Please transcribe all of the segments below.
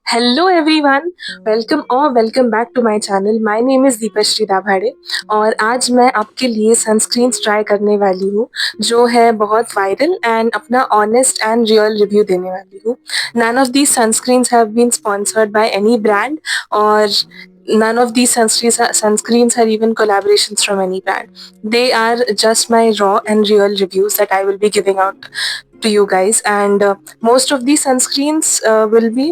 Hello everyone, welcome back to my channel. My name is Deepshree Dabhade और आज मैं आपके लिए सनस्क्रीन्स ट्राई करने वाली हूँ जो है बहुत वायरल एंड अपना ऑनेस्ट एंड रियल रिव्यू देने वाली हूँ। None of these sunscreens have been sponsored by any brand और none of these sunscreens are even collaborations from any brand. They are just my raw and real reviews that I will be giving out to you guys, and most of these sunscreens will be,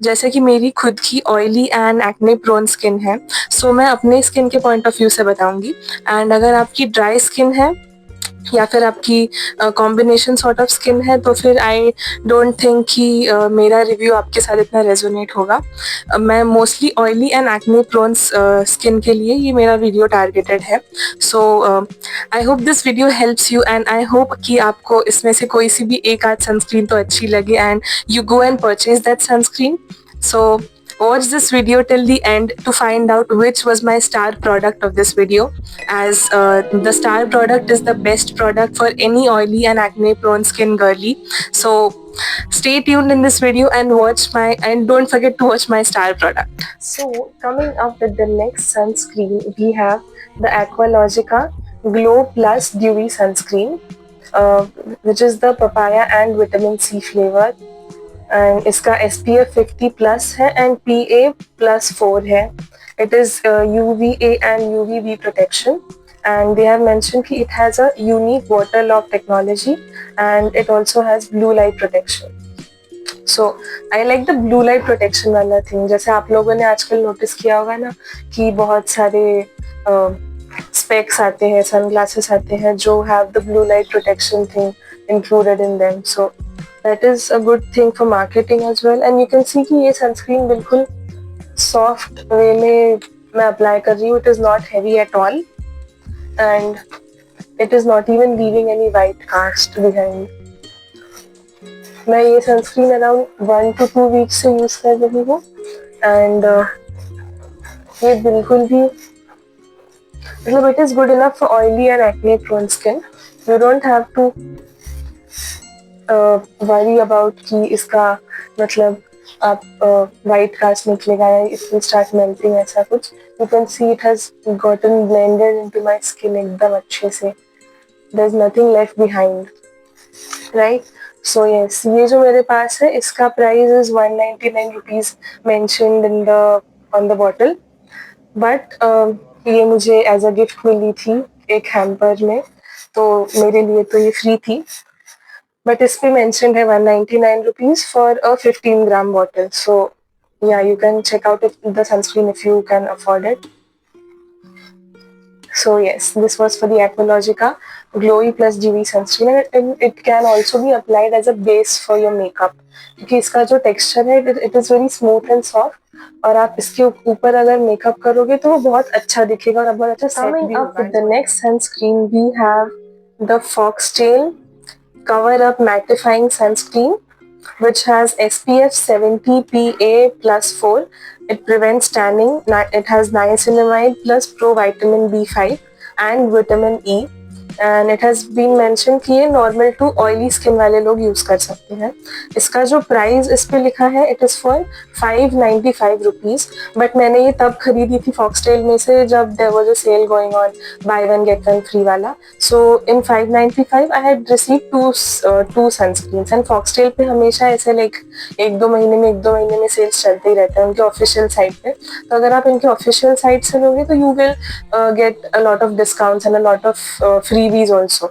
जैसे कि मेरी खुद की oily and acne prone skin है, so मैं अपने skin के point of view से बताऊंगी। एंड अगर आपकी ड्राई स्किन है या फिर आपकी कॉम्बिनेशन सॉर्ट ऑफ स्किन है तो फिर आई डोंट थिंक कि मेरा रिव्यू आपके साथ इतना रेजोनेट होगा। मैं mostly oily and acne prone skin के लिए ये मेरा वीडियो टारगेटेड है। So I hope this video helps you and I hope कि आपको इसमें से कोई सी भी एक आध सनस्क्रीन तो अच्छी लगे and you go and purchase that sunscreen. So watch this video till the end to find out which was my star product of this video, as the star product is the best product for any oily and acne prone skin girly. So stay tuned in this video and don't forget to watch my star product. So coming up with the next sunscreen, we have the Aqualogica Glow Plus Dewy Sunscreen, uh, which is the papaya and vitamin C flavor. And इसका SPF 50 plus है and PA+4 है. It is UVA and UVB protection, and they have mentioned कि it has a unique water lock technology and it also has blue light protection. So I like the blue light protection वाला thing. जैसे आप लोगों ने आजकल notice किया होगा ना कि बहुत सारे स्पेक्स आते हैं, सनग्लासेस आते हैं जो have the blue light protection thing included in them. So that is a good thing for marketing as well. And you can see कि ये sunscreen बिल्कुल soft way में मैं apply कर रही हूँ. It is not heavy at all and it is not even leaving any white cast behind. मैं ये sunscreen around 1 to 2 weeks से use कर रही हूँ and ये बिल्कुल भी मतलब it is good enough for oily and acne prone skin. You don't have to worry about कि इसका मतलब आप वाइट कास्ट निकलेगा या इट विल स्टार्ट मेल्टिंग, ऐसा कुछ. You can see it has gotten blended into my skin एकदम अच्छे से. There is nothing left behind, right. So yes, ये जो मेरे पास है इसका price is 199 rupees mentioned in the on the bottle, but ये मुझे एज अ गिफ्ट मिली थी एक हैम्पर में, तो मेरे लिए तो ये फ्री थी. But इस पे mentioned है 199 rupees for a 15 gram bottle. So yeah, you can check out the sunscreen if you can afford it. So yes, this was for the Aqualogica Glowy Plus Dewy Sunscreen, and it can also be applied as a base for your makeup. क्योंकि इसका जो texture है it is very smooth and soft, और आप इसके ऊपर अगर makeup करोगे तो वो बहुत अच्छा दिखेगा और बहुत अच्छा सेट भी होगा. Coming up with the next sunscreen, we have the Foxtail Cover Up Mattifying Sunscreen, which has SPF 70 PA+4. It prevents tanning. It has niacinamide plus pro vitamin B5 and vitamin E. And it has been mention कि ये normal to oily skin वाले लोग use कर सकते हैं. इसका जो price इस पे लिखा है it is for 595 rupees, but मैंने ये तब खरीदी थी फॉक्सटेल में से जब there was a sale going on, buy one get one free वाला. So in 595 I had receive two sunscreens, and Foxtale पे हमेशा ऐसे लाइक एक दो महीने में सेल्स चलते ही रहते हैं उनके ऑफिशियल साइट पे. तो अगर आप इनके ऑफिशियल साइट से लोगे तो you will get a lot of discounts and a lot of freebies also.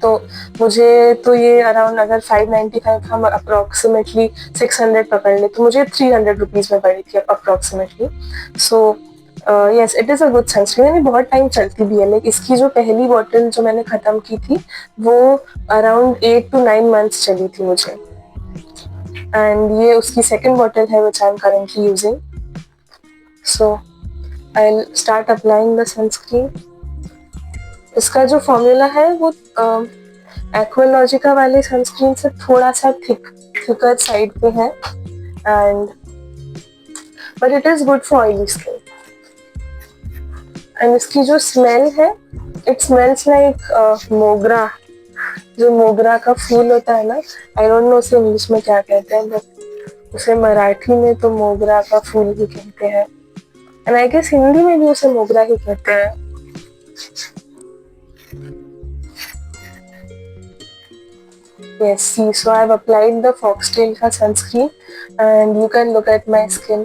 तो मुझे तो ये अराउंड अगर 595 हम अप्रोक्सीमेटली 600 पकड़ ले तो मुझे 300 रुपीज़ में पड़ी थी approximately. So yes, it is a good sunscreen. ये बहुत टाइम चलती भी है. लाइक इसकी जो पहली बॉटल जो मैंने ख़त्म की थी वो अराउंड 8 to 9 मंथ्स चली थी मुझे, एंड ये उसकी सेकेंड बॉटल है which I am currently using. So I will start applying the sunscreen. इसका जो फॉर्मूला है वो एक्वालॉजिका वाले सनस्क्रीन से थोड़ा सा थिकर साइड पे है, and but it is good for oily skin. And इसकी जो स्मेल है इट स्मेल्स लाइक मोगरा. जो मोगरा का फूल होता है ना, आई डोंट नो उसे इंग्लिश में क्या कहते हैं, बट उसे मराठी में तो मोगरा का फूल ही कहते हैं, एंड आई गेस हिंदी में भी उसे मोगरा ही कहते हैं. Yes, see, so I've applied the Foxtail का sunscreen and you can look at my skin.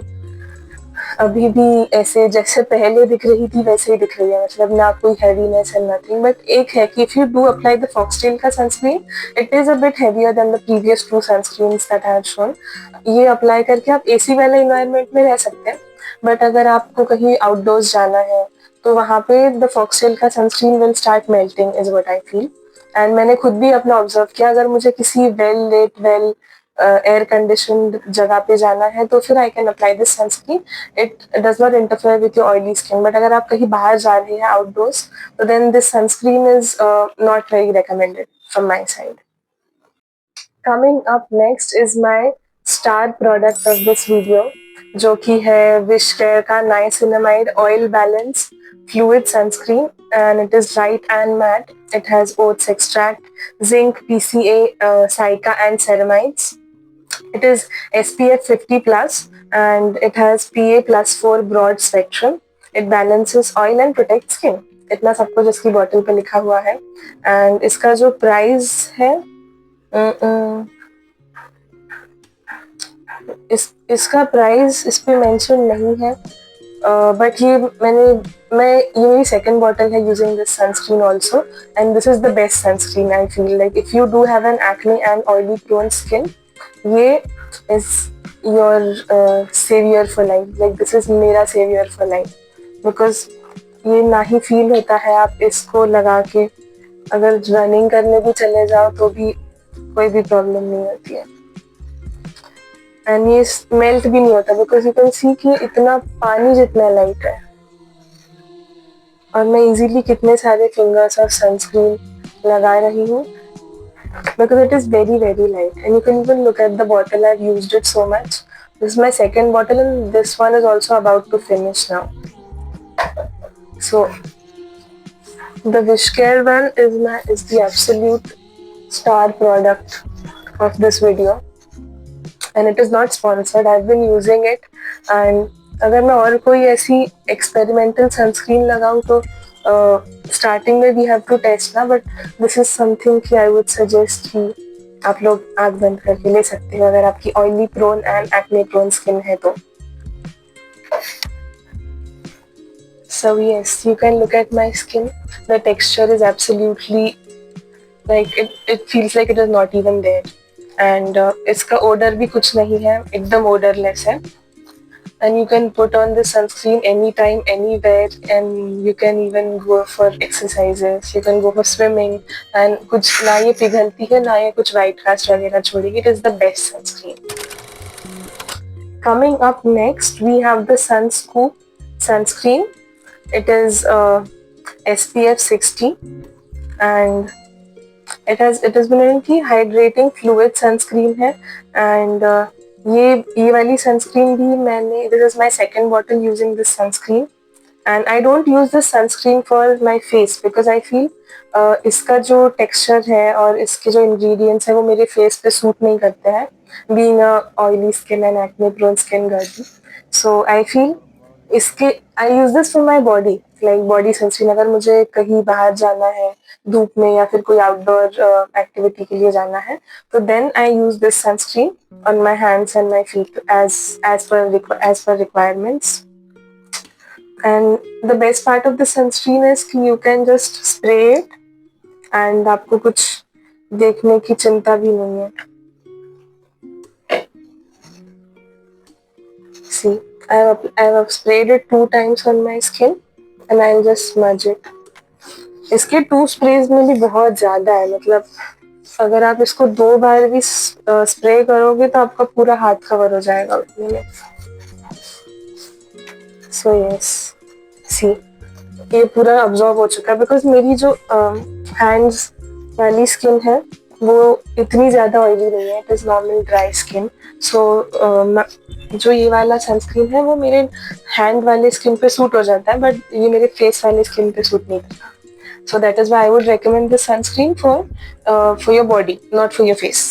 अभी भी ऐसे जैसे पहले दिख रही थी वैसे ही दिख रही है, मतलब ना कोई हैवीनेस एंड नथिंग. बट एक है कि if you do apply the Foxtail का sunscreen, it is a bit heavier than the previous 2 sunscreens that I have shown. ये अप्लाई करके आप एसी वाले इन्वायरमेंट में रह सकते हैं, बट अगर आपको कहीं आउटडोर्स जाना है तो वहाँ पे द फॉक्सटेल का sunscreen will start melting is what I feel. And मैंने खुद भी अपना ऑब्जर्व किया, अगर मुझे किसी वेल एयर कंडीशनड जगह पे जाना है तो फिर I can apply this sunscreen. It does not interfere with your oily skin. But अगर आप कहीं बाहर जा रहे हैं आउटडोर्स, तो then this sunscreen is not very recommended from my side. Coming up next is my star product of this video, जो कि है विश केयर का niacinamide oil balance fluid sunscreen, and it is light and matte. It has oats extract, zinc, PCA, silica and ceramides. It is SPF 50 plus and it has PA plus 4 broad spectrum. It balances oil and protects skin. इतना सब कुछ इसकी bottle पे लिखा हुआ है. And इसका जो प्राइस है, इसका प्राइस इस पे मेंशन नहीं है, बट ये मेरी सेकंड बॉटल है using this sunscreen also, and this is the best sunscreen. I feel like if you do have an acne and oily prone skin, ये is your saviour for life. Like this is मेरा saviour for life, because ये ना ही feel होता है आप इसको लगा के अगर रनिंग करने भी चले जाओ तो भी कोई भी प्रॉब्लम नहीं होती है. एंड ये मेल्ट भी नहीं होता, बिकॉज यू कैन सी कि इतना पानी जितना लाइट है. और मैं इजीली कितने सारे फिंगर्स ऑफ सनस्क्रीन लगा रही हूँ, because it is very light, and you can even look at the bottle. I've used it so much. This is my second bottle and this one is also about to finish now. So the Wish Care one is the absolute star product of this video, and it is not sponsored. I've been using it, and अगर मैं और कोई ऐसी experimental sunscreen लगाऊं तो starting में we have to test ना, but this is something कि आई वुड सजेस्ट कि आप लोग आँख बंद करके ले सकते हो अगर आपकी oily prone and acne prone skin है तो. So yes, you can look at my skin. The texture is absolutely like it feels like it is not even there. And इसका odor भी कुछ नहीं है, एकदम odorless है. And you can put on the sunscreen anytime, anywhere, and you can even go for exercises. You can go for swimming, and कुछ ना ये पिघलती है ना ये कुछ white cast वगैरह छोड़ेगी. It is the best sunscreen. Coming up next, we have the Sunscoop sunscreen. It is SPF 60 and it has been named कि hydrating fluid sunscreen है. And ये वाली सनस्क्रीन भी मैंने, this is my second bottle using this sunscreen, and I don't use this sunscreen for my face because I feel इसका जो texture है और इसके जो इंग्रेडिएंट्स है वो मेरे फेस पे सूट नहीं करते हैं, being a oily skin and acne prone skin girl. So I feel इसके I use this for my body, like body sunscreen. अगर मुझे कहीं बाहर जाना है धूप में या फिर कोई आउटडोर एक्टिविटी के लिए जाना है तो then I use this sunscreen on my hands and my feet as per requirements. And the best part of the sunscreen is कि you can just spray it and आपको कुछ देखने की चिंता भी नहीं है. See, I have sprayed it 2 times on my skin and I'll just smudge it. इसके 2 sprays में भी बहुत ज्यादा है, मतलब अगर आप इसको 2 बार भी स्प्रे करोगे तो आपका पूरा हाथ कवर हो जाएगा उतने में. सो यस, सी ये पूरा अब्जॉर्ब हो चुका है बिकॉज मेरी जो हैंड्स वाली स्किन है वो इतनी ज्यादा ऑयली नहीं है. It is normal dry skin. So जो ये वाला सनस्क्रीन है वो मेरे हैंड वाले स्किन पे सूट हो जाता है, बट ये मेरे फेस वाले स्किन पे सूट नहीं करता. So that is why I would recommend this sunscreen for your body, not for your face.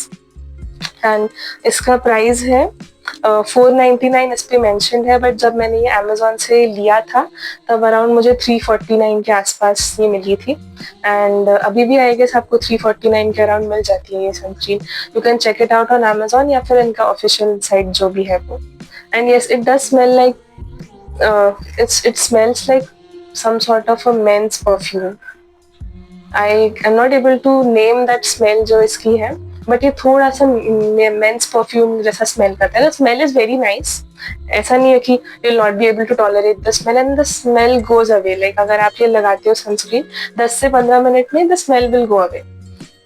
And इसका प्राइस है 499 इस पे मेंशन्ड है, बट जब मैंने ये अमेजोन से लिया था तब अराउंड मुझे 349 के आसपास ये मिली थी, एंड अभी भी आई गेस आपको 349 के अराउंड मिल जाती है ये sunscreen. You can check it out on Amazon या फिर इनका ऑफिशियल साइट जो भी है वो. And yes, it does smell like it smells like some sort of a men's perfume. I am not able to name that smell जो इसकी है, बट ये थोड़ा सा मेंस परफ्यूम जैसा स्मेल करता है. The smell is very nice. ऐसा नहीं है कि you will not be able to tolerate the smell, and the smell goes away. Like अगर आप ये लगाते हो सनस्क्रीन 10 से 15 मिनट में the smell will go away.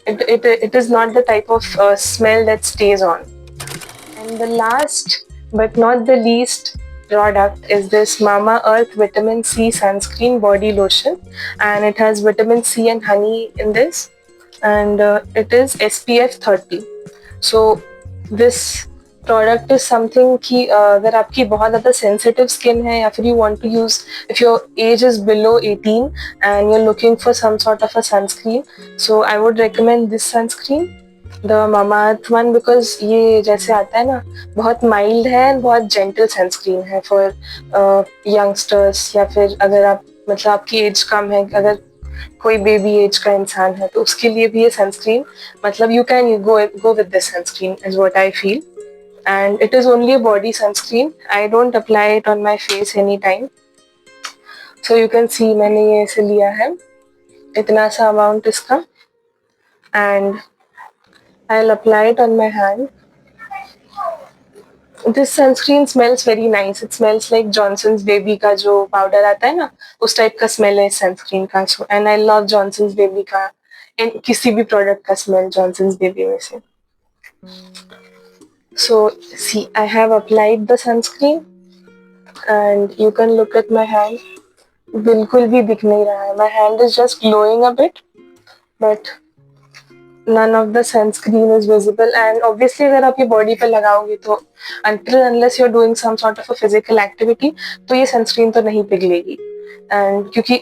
It is not the type of smell that stays on. And the last but not the least product is this Mama Earth Vitamin C Sunscreen Body Lotion, and it has vitamin C and honey in this, and it is SPF 30. So this product is something कि अगर आपकी बहुत ज़्यादा sensitive skin है या फिर you want to use, if your age is below 18 and you are looking for some sort of a sunscreen, so I would recommend this sunscreen, the Mamaearth one, because ये जैसे आता है ना बहुत mild है एंड बहुत gentle sunscreen है for youngsters, या फिर अगर आप मतलब आपकी एज कम है, अगर कोई बेबी एज का इंसान है तो उसके लिए भी ये सनस्क्रीन, मतलब you can go with this sunscreen is what I feel. And it is only a body sunscreen. I don't apply it on my face anytime. So you can see मैंने ये ऐसे लिया है इतना सा अमाउंट इसका, and I'll apply it on my hand. This sunscreen smells very nice. It smells like Johnson's Baby का जो पाउडर आता है ना उस टाइप का स्मेल है सनस्क्रीन का. So and I love Johnson's Baby का किसी भी प्रोडक्ट का स्मेल Johnson's Baby में से. So see, I have applied the sunscreen and you can look at my hand. बिल्कुल भी दिख नहीं रहा है. My hand is just glowing a bit, but none of the sunscreen is visible. And obviously अगर आप ये बॉडी पे लगाओगे तो until unless you're doing some sort of a physical activity तो ये सनस्क्रीन तो नहीं पिघलेगी. एंड क्योंकि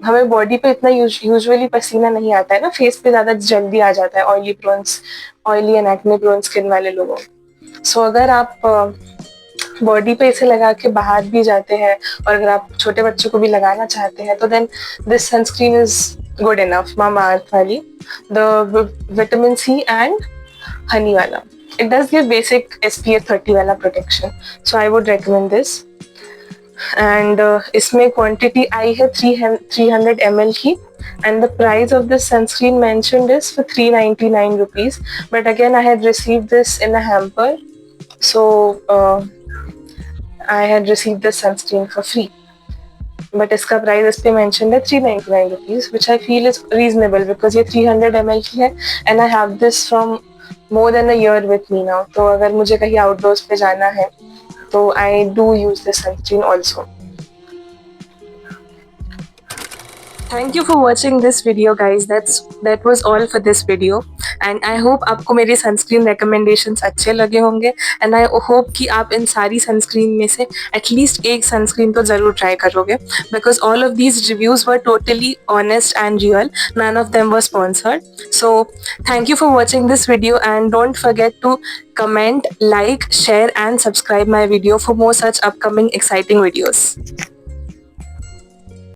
हमें बॉडी पे इतना यूजुअली पसीना नहीं आता है ना, फेस पे ज़्यादा जल्दी आ जाता है oily and acne prone skin वाले लोगों. सो अगर आप बॉडी पे इसे लगा के बाहर भी जाते हैं और अगर आप छोटे बच्चों को भी लगाना चाहते हैं तो then this sunscreen is good enough. Mamaearth वाली, the vitamin C and honey वाला, it does give basic SPF 30 वाला protection. So I would recommend this. And इसमें क्वांटिटी आई है 300 ml की, and the price of this sunscreen mentioned is for 399 rupees, but again I had received this in a hamper, so I had received this sunscreen for free, but इसका price इस पे mentioned है 399 rupees, which I feel is reasonable because ये 300 ml की है and I have this from more than a year with me now. तो अगर मुझे कहीं outdoors पे जाना है तो I do use this sunscreen also. Thank you for watching this video, guys. That was all for this video, and I hope आपको मेरे सनस्क्रीन recommendations अच्छे लगे होंगे, and I hope कि आप इन सारी सनस्क्रीन में से एटलीस्ट एक सनस्क्रीन तो ज़रूर ट्राई करोगे, because all of these reviews were totally honest and real. None of them were sponsored. So thank you for watching this video, and don't forget to comment, like, share and subscribe my video for more such upcoming exciting videos.